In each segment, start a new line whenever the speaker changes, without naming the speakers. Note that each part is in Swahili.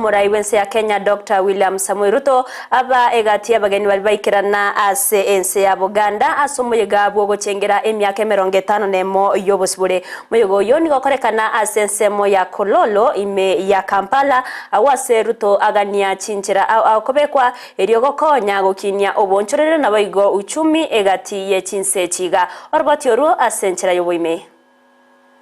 omurai wense ya Kenya Dr. William Samoei Ruto aba egati abageni bali baikirana ase ense ya Uganda asomoyega bwo gochengera emyaka 50 yobosibure moyego yo ni gokorekana ase ensemo ya Kololo ime ya Kampala awase Ruto agania chinchira akobekwa erio gokonya gokinya obonchorere naboigo uchumi egati ye chinse chiga orbati oru asenchira yoboime.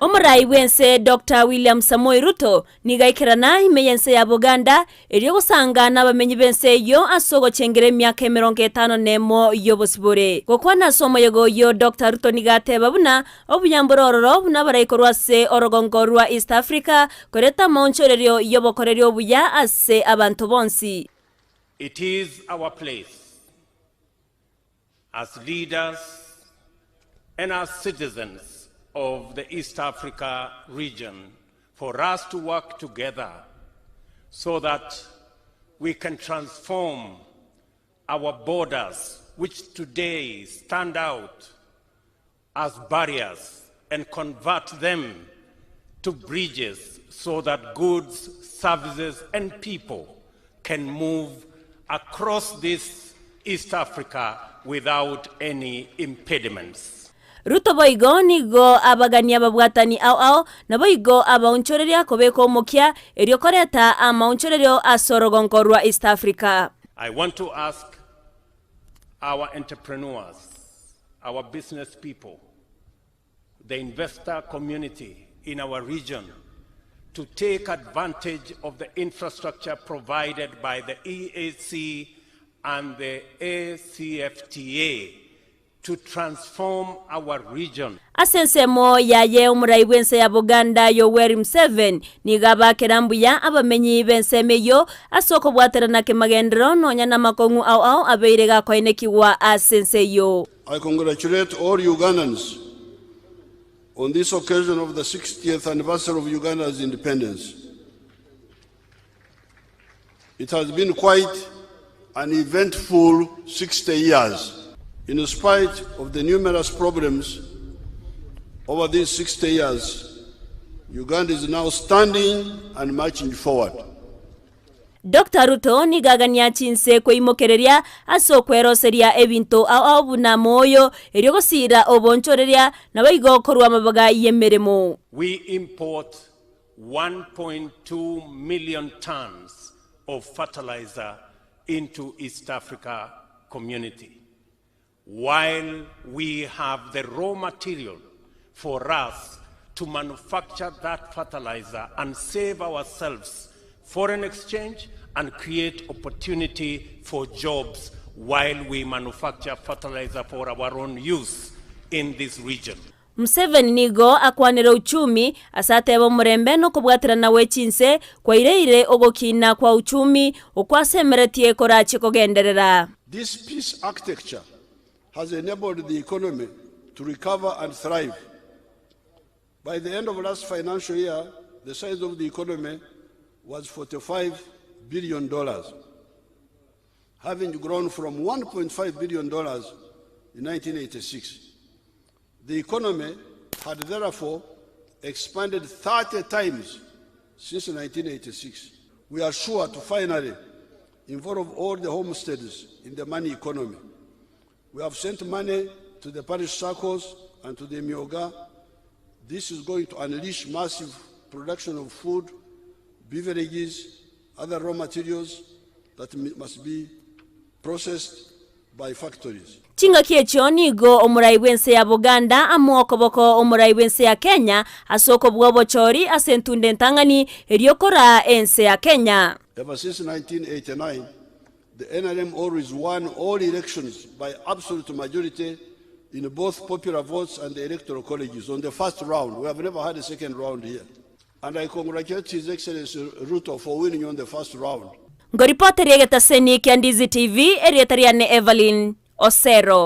Omurai wense Dr. William Samoei Ruto nigaikirana imeyense ya Uganda erio gusanga n'abamenyi bense yo asogo chengere emyaka 50 yobosibure gokwana somo yego yo Dr. Ruto nigateba buna obuyamborororo buna baraikorwa se orogongo rwa East Africa koreta monchorerio yobokorerio buya ase abantu bonsi.
It is our place as leaders and as citizens of the East Africa region for us to work together so that we can transform our borders, which today stand out as barriers, and convert them to bridges so that goods, services, and people can move across this East Africa without any impediments.
Ruto boigo nigo abagania babwatani au na boigo abaunchoreria kobeko mokia erio koreta amaunchorerio asorogongo rwa East Africa.
I want to ask our entrepreneurs, our business people, the investor community in our region to take advantage of the infrastructure provided by the EAC and the ACFTA to transform our region.
Asensemo ya ye omurai wense ya Uganda Yoweri Museveni nigaba kerambuya abamenyi benseme yo asoko bwaterana ke magendero nonya na makongu au abeirega koinekiwa asense yo.
I congratulate all Ugandans on this occasion of the 60th anniversary of Uganda's independence. It has been quite an eventful 60 years. In spite of the numerous problems over these 60 years, Uganda is now standing and marching forward.
Dr. Ruto ni gagania chinse koimokereria asokweroseria ebinto au buna moyo eriogosira obonchoreria na baigo korwa mabaga yemeremo.
We import 1.2 million tons of fertilizer into East Africa community, while we have the raw material for us to manufacture that fertilizer and save ourselves foreign exchange and create opportunity for jobs while we manufacture fertilizer for our own use in this region.
Museveni nigo akwanira uchumi asatebo murembe no kubwatirana wechinse kwa ireire ogokina kwa uchumi okwasemeretie korachi kogenderera.
This peace architecture has enabled the economy to recover and thrive. By the end of last financial year, the size of the economy was $45 billion, having grown from $1.5 billion in 1986. The economy had therefore expanded 30 times since 1986. We are sure to finally involve all the homesteaders in the money economy. We have sent money to the parish circles and to the Myoga. This is going to unleash massive production of food, beverages, other raw materials that must be processed by factories.
Chinga kiecho nigo omurai wense ya Uganda amuokoboko omurai wense ya Kenya asoko bwobochori asentunde ntangani eriokora ense ya Kenya.
Ever since 1989, the NRM always won all elections by absolute majority in both popular votes and the electoral colleges on the first round. We have never had a second round here. And I congratulate His Excellency Ruto for winning on the first round.
Ngoripota riegeta seni kia Ndizi TV erietariane Evelyn Osero.